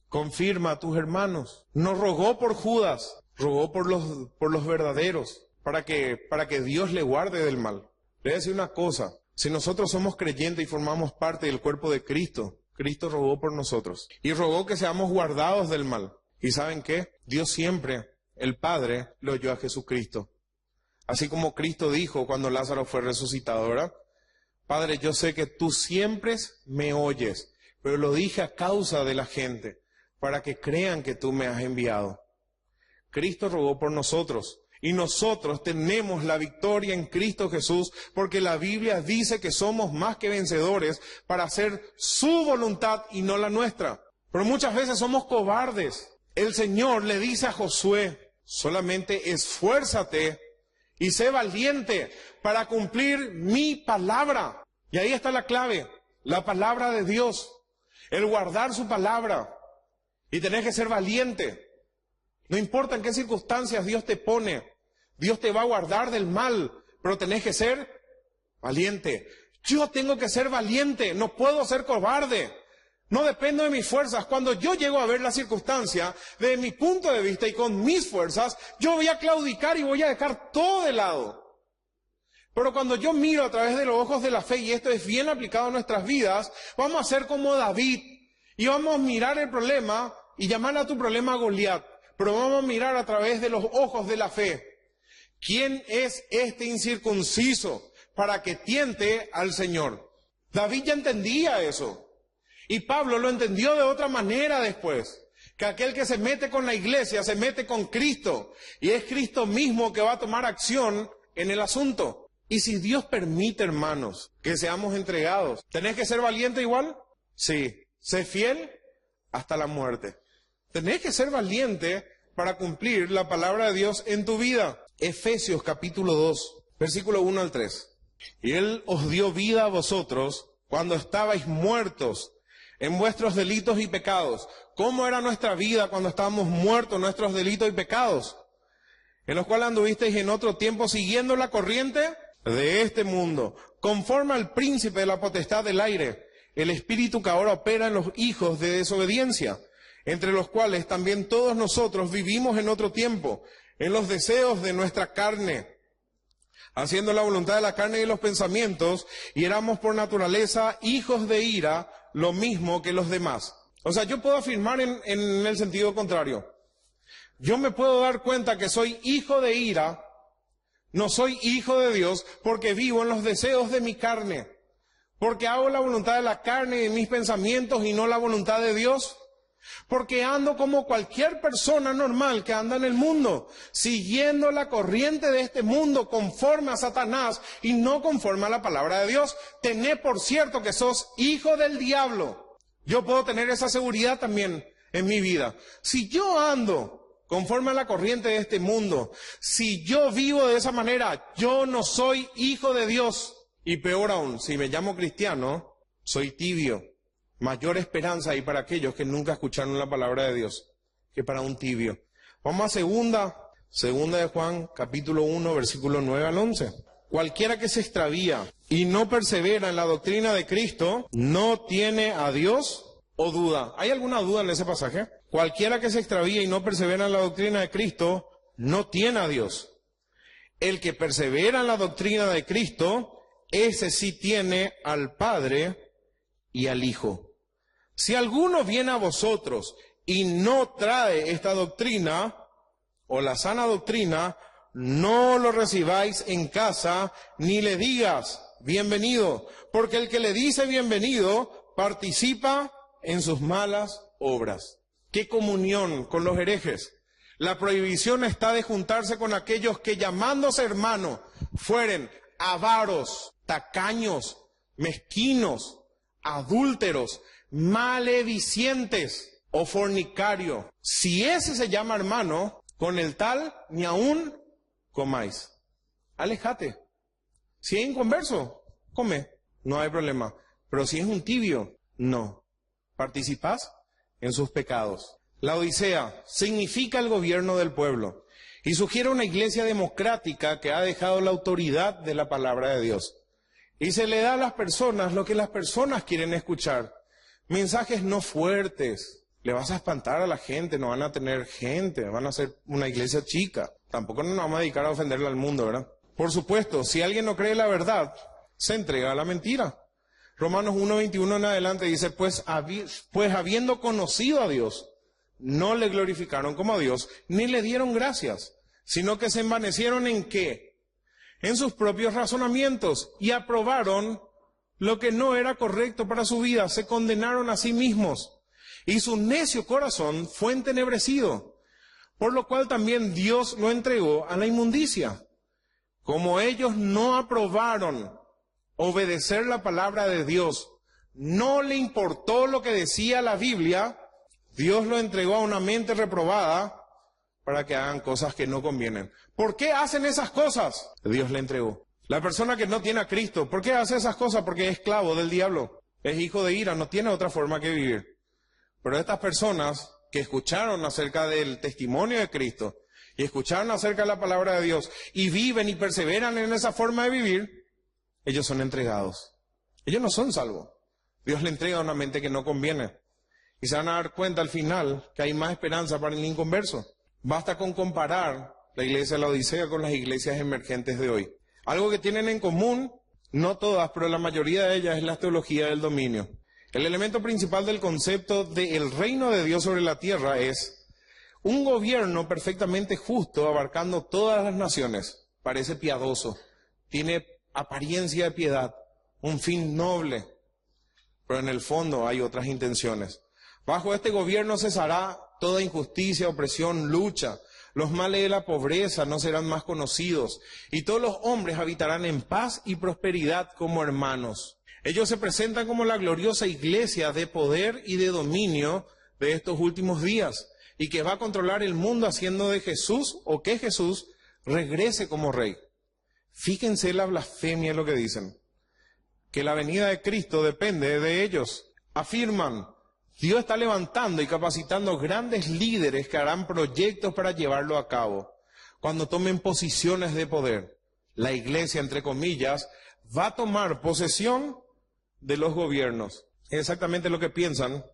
Speaker 1: Confirma a tus hermanos. No rogó por Judas, rogó por los verdaderos, para que Dios le guarde del mal. Le voy a decir una cosa, si nosotros somos creyentes y formamos parte del cuerpo de Cristo, Cristo rogó por nosotros y rogó que seamos guardados del mal. ¿Y saben qué? Dios siempre, el Padre, le oyó a Jesucristo. Así como Cristo dijo cuando Lázaro fue resucitado, ¿verdad? Padre, yo sé que tú siempre me oyes, pero lo dije a causa de la gente, para que crean que tú me has enviado. Cristo rogó por nosotros. Y nosotros tenemos la victoria en Cristo Jesús, porque la Biblia dice que somos más que vencedores para hacer su voluntad y no la nuestra. Pero muchas veces somos cobardes. El Señor le dice a Josué, solamente esfuérzate y sé valiente para cumplir mi palabra. Y ahí está la clave, la palabra de Dios, el guardar su palabra. Y tenés que ser valiente. No importa en qué circunstancias Dios te pone, Dios te va a guardar del mal, pero tenés que ser valiente. Yo tengo que ser valiente, no puedo ser cobarde. No dependo de mis fuerzas. Cuando yo llego a ver la circunstancia, desde mi punto de vista y con mis fuerzas, yo voy a claudicar y voy a dejar todo de lado. Pero cuando yo miro a través de los ojos de la fe, y esto es bien aplicado a nuestras vidas, vamos a ser como David y vamos a mirar el problema y llamar a tu problema Goliat. Pero vamos a mirar a través de los ojos de la fe. ¿Quién es este incircunciso para que tiente al Señor? David ya entendía eso. Y Pablo lo entendió de otra manera después. Que aquel que se mete con la iglesia se mete con Cristo. Y es Cristo mismo que va a tomar acción en el asunto. Y si Dios permite, hermanos, que seamos entregados, ¿tenés que ser valiente igual? Sí. Sé fiel hasta la muerte. Tenés que ser valiente para cumplir la palabra de Dios en tu vida. Efesios capítulo 2, versículo 1 al 3. Y Él os dio vida a vosotros cuando estabais muertos en vuestros delitos y pecados. ¿Cómo era nuestra vida cuando estábamos muertos en nuestros delitos y pecados? En los cuales anduvisteis en otro tiempo siguiendo la corriente de este mundo, conforme al príncipe de la potestad del aire, el espíritu que ahora opera en los hijos de desobediencia, entre los cuales también todos nosotros vivimos en otro tiempo, en los deseos de nuestra carne, haciendo la voluntad de la carne y de los pensamientos, y éramos por naturaleza hijos de ira, lo mismo que los demás. O sea, yo puedo afirmar en el sentido contrario. Yo me puedo dar cuenta que soy hijo de ira, no soy hijo de Dios, porque vivo en los deseos de mi carne, porque hago la voluntad de la carne y de mis pensamientos y no la voluntad de Dios. Porque ando como cualquier persona normal que anda en el mundo, siguiendo la corriente de este mundo conforme a Satanás y no conforme a la palabra de Dios. Tened por cierto que sos hijo del diablo. Yo puedo tener esa seguridad también en mi vida. Si yo ando conforme a la corriente de este mundo, si yo vivo de esa manera, yo no soy hijo de Dios. Y peor aún, si me llamo cristiano, soy tibio. Mayor esperanza hay para aquellos que nunca escucharon la palabra de Dios que para un tibio. Vamos a segunda de Juan, capítulo 1, versículo 9 al 11. Cualquiera que se extravía y no persevera en la doctrina de Cristo, no tiene a Dios o duda. ¿Hay alguna duda en ese pasaje? Cualquiera que se extravía y no persevera en la doctrina de Cristo, no tiene a Dios. El que persevera en la doctrina de Cristo, ese sí tiene al Padre y al Hijo. Si alguno viene a vosotros y no trae esta doctrina, o la sana doctrina, no lo recibáis en casa, ni le digas bienvenido, porque el que le dice bienvenido participa en sus malas obras. ¿Qué comunión con los herejes? La prohibición está de juntarse con aquellos que llamándose hermano fueren avaros, tacaños, mezquinos, adúlteros, maledicientes o fornicario. Si ese se llama hermano, con el tal ni aún comáis. Alejate. Si es inconverso, come, no hay problema. Pero si es un tibio, no. Participás en sus pecados. La Odisea significa el gobierno del pueblo y sugiere una iglesia democrática que ha dejado la autoridad de la palabra de Dios. Y se le da a las personas lo que las personas quieren escuchar. Mensajes no fuertes. Le vas a espantar a la gente, no van a tener gente, van a ser una iglesia chica. Tampoco nos vamos a dedicar a ofenderle al mundo, ¿verdad? Por supuesto, si alguien no cree la verdad, se entrega a la mentira. Romanos 1:21 en adelante dice, pues habiendo conocido a Dios, no le glorificaron como a Dios, ni le dieron gracias, sino que se envanecieron ¿en qué? En sus propios razonamientos, y aprobaron lo que no era correcto para su vida, se condenaron a sí mismos, y su necio corazón fue entenebrecido, por lo cual también Dios lo entregó a la inmundicia. Como ellos no aprobaron obedecer la palabra de Dios, no le importó lo que decía la Biblia, Dios lo entregó a una mente reprobada para que hagan cosas que no convienen. ¿Por qué hacen esas cosas? Dios le entregó. La persona que no tiene a Cristo, ¿por qué hace esas cosas? Porque es esclavo del diablo, es hijo de ira, no tiene otra forma que vivir. Pero estas personas que escucharon acerca del testimonio de Cristo y escucharon acerca de la palabra de Dios y viven y perseveran en esa forma de vivir, ellos son entregados. Ellos no son salvos. Dios le entrega a una mente que no conviene. Y se van a dar cuenta al final que hay más esperanza para el inconverso. Basta con comparar la iglesia de la Odisea con las iglesias emergentes de hoy. Algo que tienen en común, no todas, pero la mayoría de ellas, es la teología del dominio. El elemento principal del concepto del reino de Dios sobre la tierra es un gobierno perfectamente justo abarcando todas las naciones. Parece piadoso, tiene apariencia de piedad, un fin noble, pero en el fondo hay otras intenciones. Bajo este gobierno cesará toda injusticia, opresión, lucha. Los males de la pobreza no serán más conocidos, y todos los hombres habitarán en paz y prosperidad como hermanos. Ellos se presentan como la gloriosa iglesia de poder y de dominio de estos últimos días, y que va a controlar el mundo haciendo de Jesús, o que Jesús regrese como rey. Fíjense la blasfemia en lo que dicen, que la venida de Cristo depende de ellos. Afirman, Dios está levantando y capacitando grandes líderes que harán proyectos para llevarlo a cabo. Cuando tomen posiciones de poder, la iglesia, entre comillas, va a tomar posesión de los gobiernos. Es exactamente lo que piensan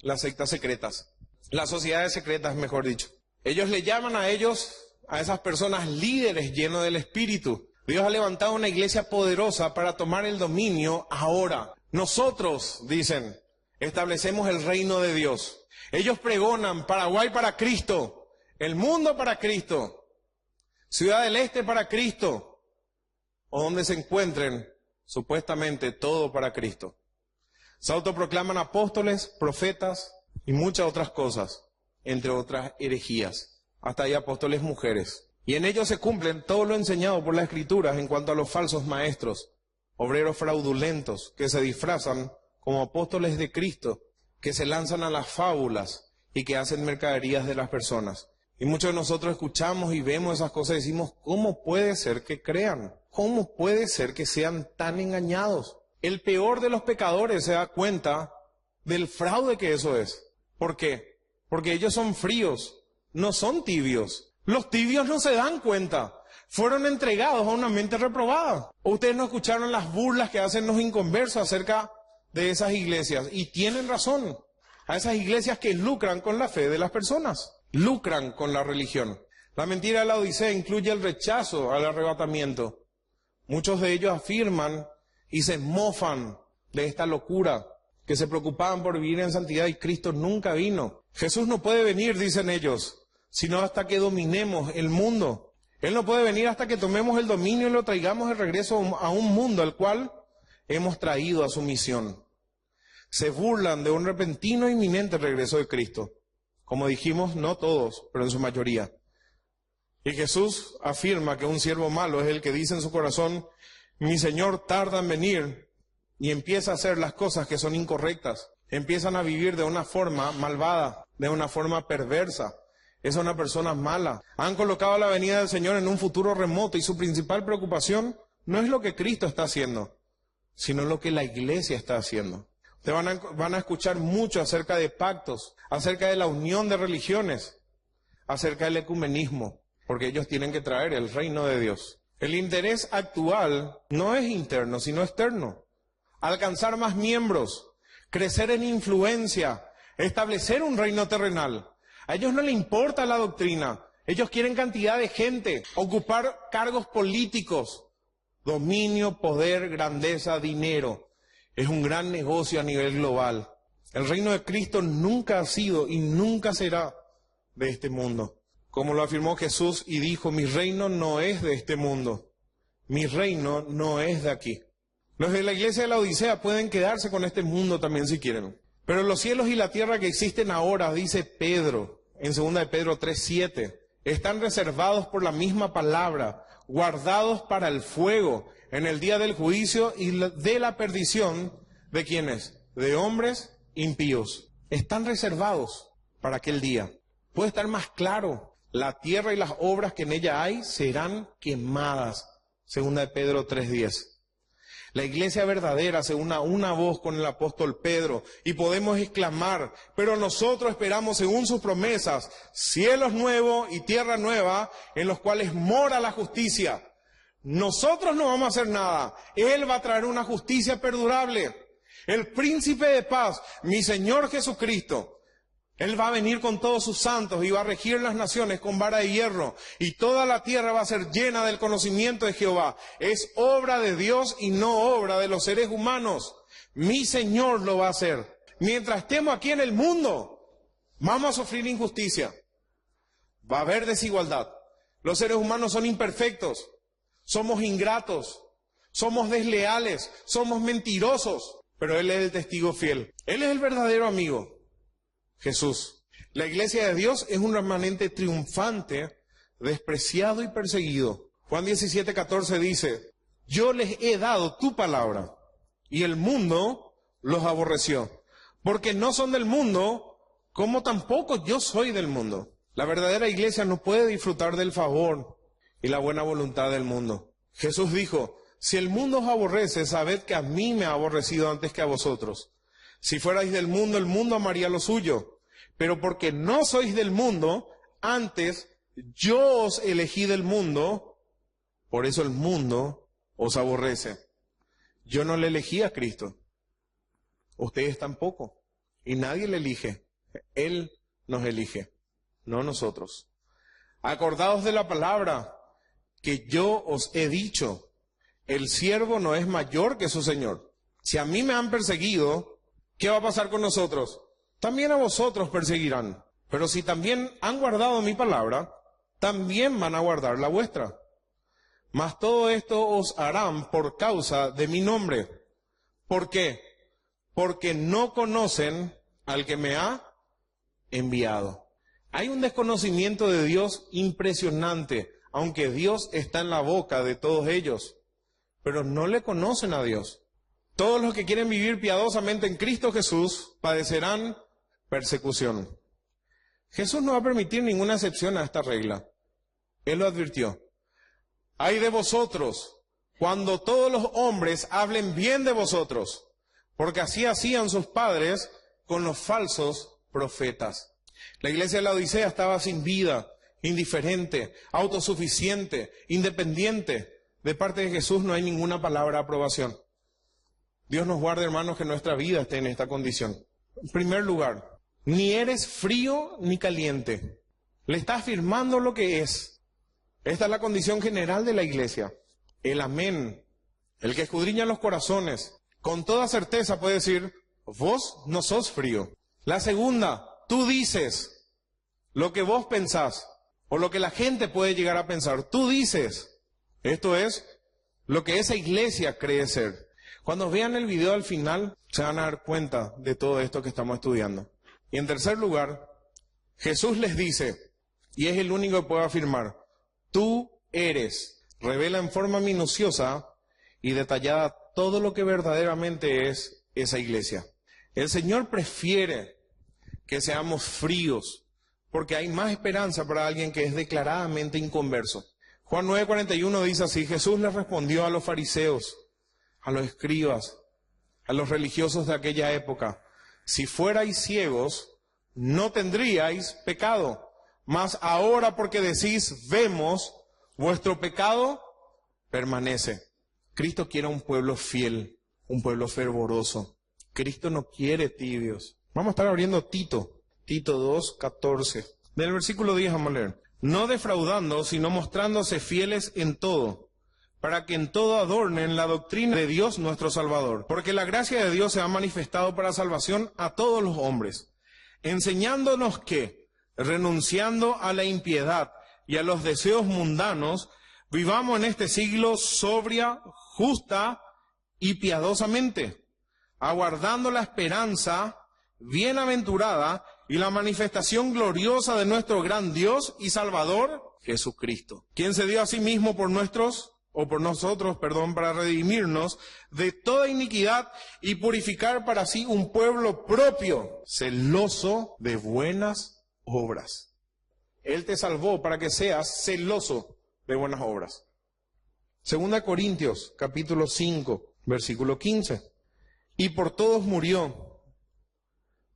Speaker 1: las sectas secretas, las sociedades secretas, mejor dicho. Ellos le llaman a esas personas líderes llenos del Espíritu. Dios ha levantado una iglesia poderosa para tomar el dominio ahora. Nosotros, dicen, establecemos el reino de Dios. Ellos pregonan Paraguay para Cristo, el mundo para Cristo, Ciudad del Este para Cristo, o donde se encuentren, supuestamente todo para Cristo. Se autoproclaman apóstoles, profetas y muchas otras cosas, entre otras herejías. Hasta hay apóstoles mujeres. Y en ellos se cumplen todo lo enseñado por las Escrituras en cuanto a los falsos maestros, obreros fraudulentos que se disfrazan como apóstoles de Cristo, que se lanzan a las fábulas y que hacen mercaderías de las personas. Y muchos de nosotros escuchamos y vemos esas cosas y decimos, ¿cómo puede ser que crean? ¿Cómo puede ser que sean tan engañados? El peor de los pecadores se da cuenta del fraude que eso es. ¿Por qué? Porque ellos son fríos, no son tibios. Los tibios no se dan cuenta. Fueron entregados a una mente reprobada. Ustedes no escucharon las burlas que hacen los inconversos acerca de esas iglesias. Y tienen razón. A esas iglesias que lucran con la fe de las personas. Lucran con la religión. La mentira de la Odisea incluye el rechazo al arrebatamiento. Muchos de ellos afirman y se mofan de esta locura, que se preocupaban por vivir en santidad y Cristo nunca vino. Jesús no puede venir, dicen ellos, sino hasta que dominemos el mundo. Él no puede venir hasta que tomemos el dominio y lo traigamos de regreso a un mundo al cual hemos traído a su misión. Se burlan de un repentino e inminente regreso de Cristo. Como dijimos, no todos, pero en su mayoría. Y Jesús afirma que un siervo malo es el que dice en su corazón, mi Señor tarda en venir, y empieza a hacer las cosas que son incorrectas. Empiezan a vivir de una forma malvada, de una forma perversa. Es una persona mala. Han colocado la venida del Señor en un futuro remoto y su principal preocupación no es lo que Cristo está haciendo, sino lo que la iglesia está haciendo. Ustedes van a escuchar mucho acerca de pactos, acerca de la unión de religiones, acerca del ecumenismo, porque ellos tienen que traer el reino de Dios. El interés actual no es interno, sino externo. Alcanzar más miembros, crecer en influencia, establecer un reino terrenal. A ellos no les importa la doctrina. Ellos quieren cantidad de gente, ocupar cargos políticos, dominio, poder, grandeza, dinero. Es un gran negocio a nivel global. El reino de Cristo nunca ha sido y nunca será de este mundo. Como lo afirmó Jesús y dijo, mi reino no es de este mundo. Mi reino no es de aquí. Los de la iglesia de la Odisea pueden quedarse con este mundo también si quieren. Pero los cielos y la tierra que existen ahora, dice Pedro, en 2 de Pedro 3:7, están reservados por la misma palabra, guardados para el fuego, en el día del juicio y de la perdición, ¿de quiénes? De hombres impíos. Están reservados para aquel día. Puede estar más claro. La tierra y las obras que en ella hay serán quemadas. 2 de Pedro 3:10. La iglesia verdadera se une a una voz con el apóstol Pedro y podemos exclamar, pero nosotros esperamos según sus promesas, cielos nuevos y tierra nueva en los cuales mora la justicia. Nosotros no vamos a hacer nada. Él va a traer una justicia perdurable. El príncipe de paz, mi Señor Jesucristo, Él va a venir con todos sus santos y va a regir las naciones con vara de hierro. Y toda la tierra va a ser llena del conocimiento de Jehová. Es obra de Dios y no obra de los seres humanos. Mi Señor lo va a hacer. Mientras estemos aquí en el mundo, vamos a sufrir injusticia. Va a haber desigualdad. Los seres humanos son imperfectos. Somos ingratos. Somos desleales. Somos mentirosos. Pero Él es el testigo fiel. Él es el verdadero amigo. Jesús. La iglesia de Dios es un remanente triunfante, despreciado y perseguido. Juan 17:14 dice, yo les he dado tu palabra y el mundo los aborreció, porque no son del mundo, como tampoco yo soy del mundo. La verdadera iglesia no puede disfrutar del favor y la buena voluntad del mundo. Jesús dijo, si el mundo os aborrece, sabed que a mí me ha aborrecido antes que a vosotros. Si fuerais del mundo, el mundo amaría lo suyo. Pero porque no sois del mundo, antes yo os elegí del mundo, por eso el mundo os aborrece. Yo no le elegí a Cristo. Ustedes tampoco. Y nadie le elige. Él nos elige, no nosotros. Acordaos de la palabra que yo os he dicho. El siervo no es mayor que su Señor. Si a mí me han perseguido, ¿qué va a pasar con nosotros? También a vosotros perseguirán. Pero si también han guardado mi palabra, también van a guardar la vuestra. Mas todo esto os harán por causa de mi nombre. ¿Por qué? Porque no conocen al que me ha enviado. Hay un desconocimiento de Dios impresionante, aunque Dios está en la boca de todos ellos. Pero no le conocen a Dios. Todos los que quieren vivir piadosamente en Cristo Jesús padecerán persecución. Jesús no va a permitir ninguna excepción a esta regla. Él lo advirtió. Ay de vosotros, cuando todos los hombres hablen bien de vosotros, porque así hacían sus padres con los falsos profetas. La iglesia de la Odisea estaba sin vida, indiferente, autosuficiente, independiente. De parte de Jesús no hay ninguna palabra de aprobación. Dios nos guarde, hermanos, que nuestra vida esté en esta condición. En primer lugar, ni eres frío ni caliente. Le está afirmando lo que es. Esta es la condición general de la iglesia. El amén, el que escudriña los corazones, con toda certeza puede decir, vos no sos frío. La segunda, tú dices lo que vos pensás, o lo que la gente puede llegar a pensar. Tú dices. Esto es lo que esa iglesia cree ser. Cuando vean el video al final, se van a dar cuenta de todo esto que estamos estudiando. Y en tercer lugar, Jesús les dice, y es el único que puede afirmar, tú eres, revela en forma minuciosa y detallada todo lo que verdaderamente es esa iglesia. El Señor prefiere que seamos fríos, porque hay más esperanza para alguien que es declaradamente inconverso. Juan 9:41 dice así, Jesús les respondió a los fariseos, a los escribas, a los religiosos de aquella época: si fuerais ciegos, no tendríais pecado. Mas ahora, porque decís, vemos, vuestro pecado permanece. Cristo quiere un pueblo fiel, un pueblo fervoroso. Cristo no quiere tibios. Vamos a estar abriendo Tito 2:14. Del versículo 10 vamos a leer: no defraudando, sino mostrándose fieles en todo, para que en todo adornen la doctrina de Dios nuestro Salvador. Porque la gracia de Dios se ha manifestado para salvación a todos los hombres, enseñándonos que, renunciando a la impiedad y a los deseos mundanos, vivamos en este siglo sobria, justa y piadosamente, aguardando la esperanza bienaventurada y la manifestación gloriosa de nuestro gran Dios y Salvador, Jesucristo, quien se dio a sí mismo por nosotros, para redimirnos de toda iniquidad y purificar para sí un pueblo propio, celoso de buenas obras. Él te salvó para que seas celoso de buenas obras. 2 Corintios, capítulo 5, versículo 15. Y por todos murió,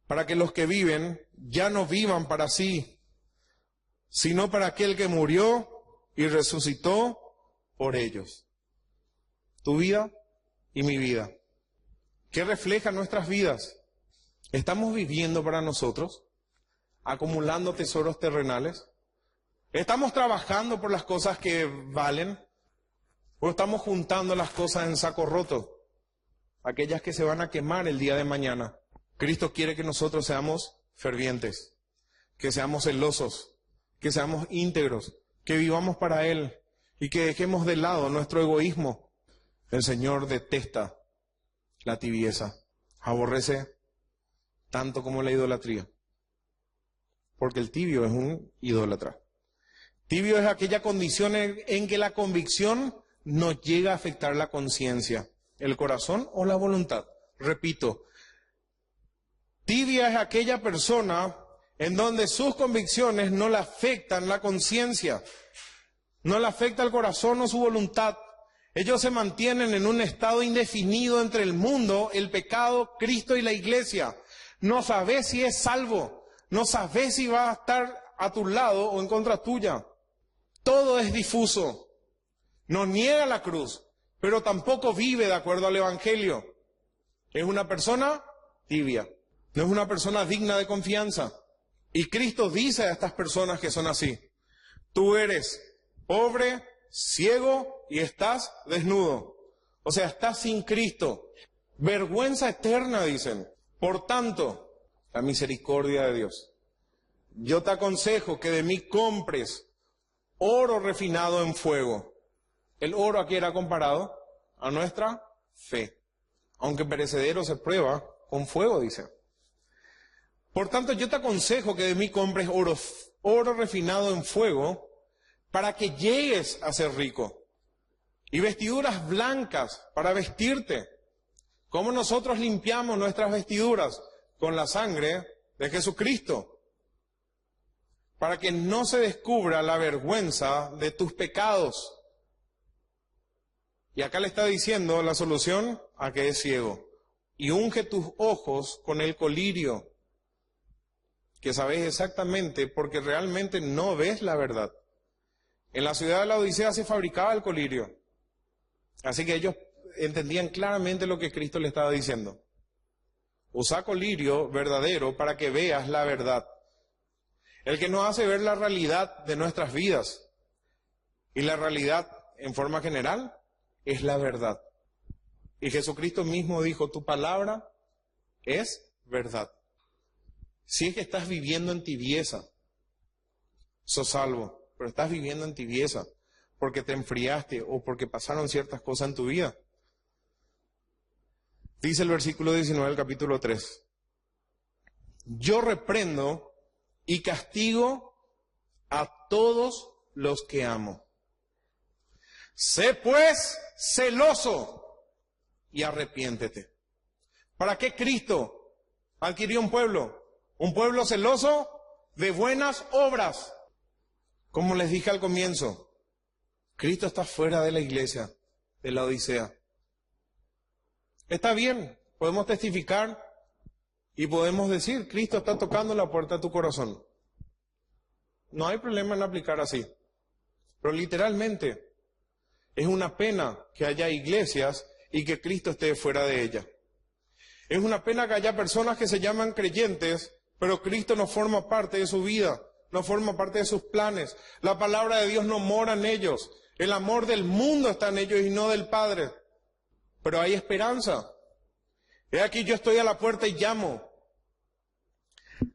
Speaker 1: para que los que viven ya no vivan para sí, sino para aquel que murió y resucitó por ellos. Tu vida y mi vida. ¿Qué refleja nuestras vidas? ¿Estamos viviendo para nosotros? ¿Acumulando tesoros terrenales? ¿Estamos trabajando por las cosas que valen? ¿O estamos juntando las cosas en saco roto? Aquellas que se van a quemar el día de mañana. Cristo quiere que nosotros seamos fervientes, que seamos celosos, que seamos íntegros, que vivamos para Él y que dejemos de lado nuestro egoísmo. El Señor detesta la tibieza, aborrece tanto como la idolatría, porque el tibio es un idólatra. Tibio es aquella condición en que la convicción no llega a afectar la conciencia, el corazón o la voluntad. Repito, tibia es aquella persona en donde sus convicciones no le afectan la conciencia, no le afecta el corazón o su voluntad. Ellos se mantienen en un estado indefinido entre el mundo, el pecado, Cristo y la iglesia. No sabes si es salvo, no sabes si va a estar a tu lado o en contra tuya. Todo es difuso. No niega la cruz, pero tampoco vive de acuerdo al Evangelio. Es una persona tibia, no es una persona digna de confianza. Y Cristo dice a estas personas que son así: tú eres pobre, ciego y estás desnudo. O sea, estás sin Cristo. Vergüenza eterna, dicen. Por tanto, la misericordia de Dios. Yo te aconsejo que de mí compres oro refinado en fuego. El oro aquí era comparado a nuestra fe, aunque perecedero se prueba con fuego, dice. Por tanto, yo te aconsejo que de mí compres oro refinado en fuego, para que llegues a ser rico, y vestiduras blancas para vestirte. ¿Cómo nosotros limpiamos nuestras vestiduras? Con la sangre de Jesucristo, para que no se descubra la vergüenza de tus pecados. Y acá le está diciendo la solución a que es ciego. Y unge tus ojos con el colirio, que sabes exactamente, porque realmente no ves la verdad. En la ciudad de la Odisea se fabricaba el colirio. Así que ellos entendían claramente lo que Cristo le estaba diciendo. Usa colirio verdadero para que veas la verdad. El que nos hace ver la realidad de nuestras vidas. Y la realidad, en forma general, es la verdad. Y Jesucristo mismo dijo: tu palabra es verdad. Si es que estás viviendo en tibieza, sos salvo. Pero estás viviendo en tibieza porque te enfriaste o porque pasaron ciertas cosas en tu vida. Dice el versículo 19 del capítulo 3. Yo reprendo y castigo a todos los que amo. Sé pues celoso y arrepiéntete. ¿Para qué Cristo adquirió un pueblo? Un pueblo celoso de buenas obras. Como les dije al comienzo, Cristo está fuera de la iglesia, de la Odisea. Está bien, podemos testificar y podemos decir, Cristo está tocando la puerta de tu corazón. No hay problema en aplicar así. Pero literalmente, es una pena que haya iglesias y que Cristo esté fuera de ellas. Es una pena que haya personas que se llaman creyentes, pero Cristo no forma parte de su vida, no forma parte de sus planes. La palabra de Dios no mora en ellos. El amor del mundo está en ellos y no del Padre. Pero hay esperanza. He aquí yo estoy a la puerta y llamo.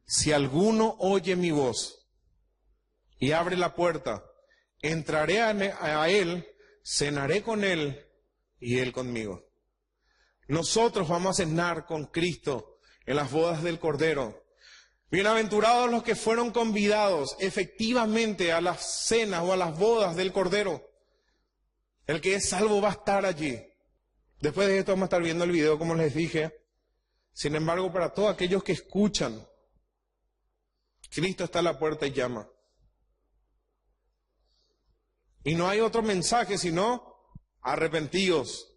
Speaker 1: Si alguno oye mi voz y abre la puerta, entraré a él, cenaré con él y él conmigo. Nosotros vamos a cenar con Cristo en las bodas del Cordero. Bienaventurados los que fueron convidados efectivamente a las cenas o a las bodas del Cordero. El que es salvo va a estar allí. Después de esto vamos a estar viendo el video, como les dije. Sin embargo, para todos aquellos que escuchan, Cristo está a la puerta y llama. Y no hay otro mensaje sino arrepentíos.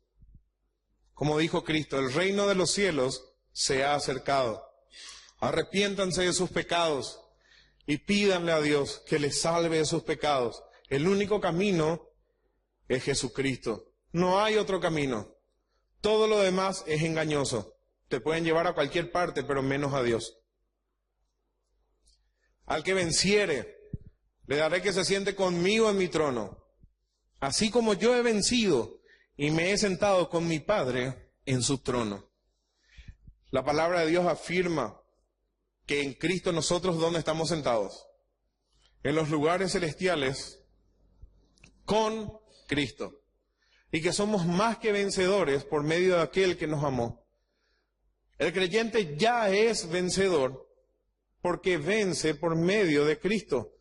Speaker 1: Como dijo Cristo, el reino de los cielos se ha acercado. Arrepiéntanse de sus pecados y pídanle a Dios que les salve de sus pecados. El único camino es Jesucristo. No hay otro camino. Todo lo demás es engañoso. Te pueden llevar a cualquier parte, pero menos a Dios. Al que venciere, le daré que se siente conmigo en mi trono, así como yo he vencido y me he sentado con mi Padre en su trono. La palabra de Dios afirma que en Cristo nosotros, ¿dónde estamos sentados? En los lugares celestiales con Cristo. Y que somos más que vencedores por medio de aquel que nos amó. El creyente ya es vencedor porque vence por medio de Cristo.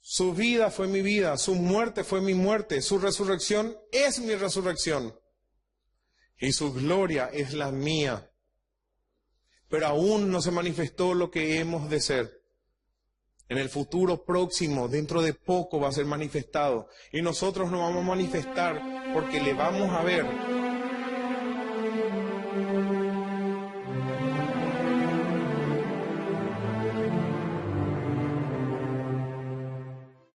Speaker 1: Su vida fue mi vida, su muerte fue mi muerte, su resurrección es mi resurrección y su gloria es la mía. Pero aún no se manifestó lo que hemos de ser. En el futuro próximo, dentro de poco, va a ser manifestado. Y nosotros nos vamos a manifestar porque le vamos a ver.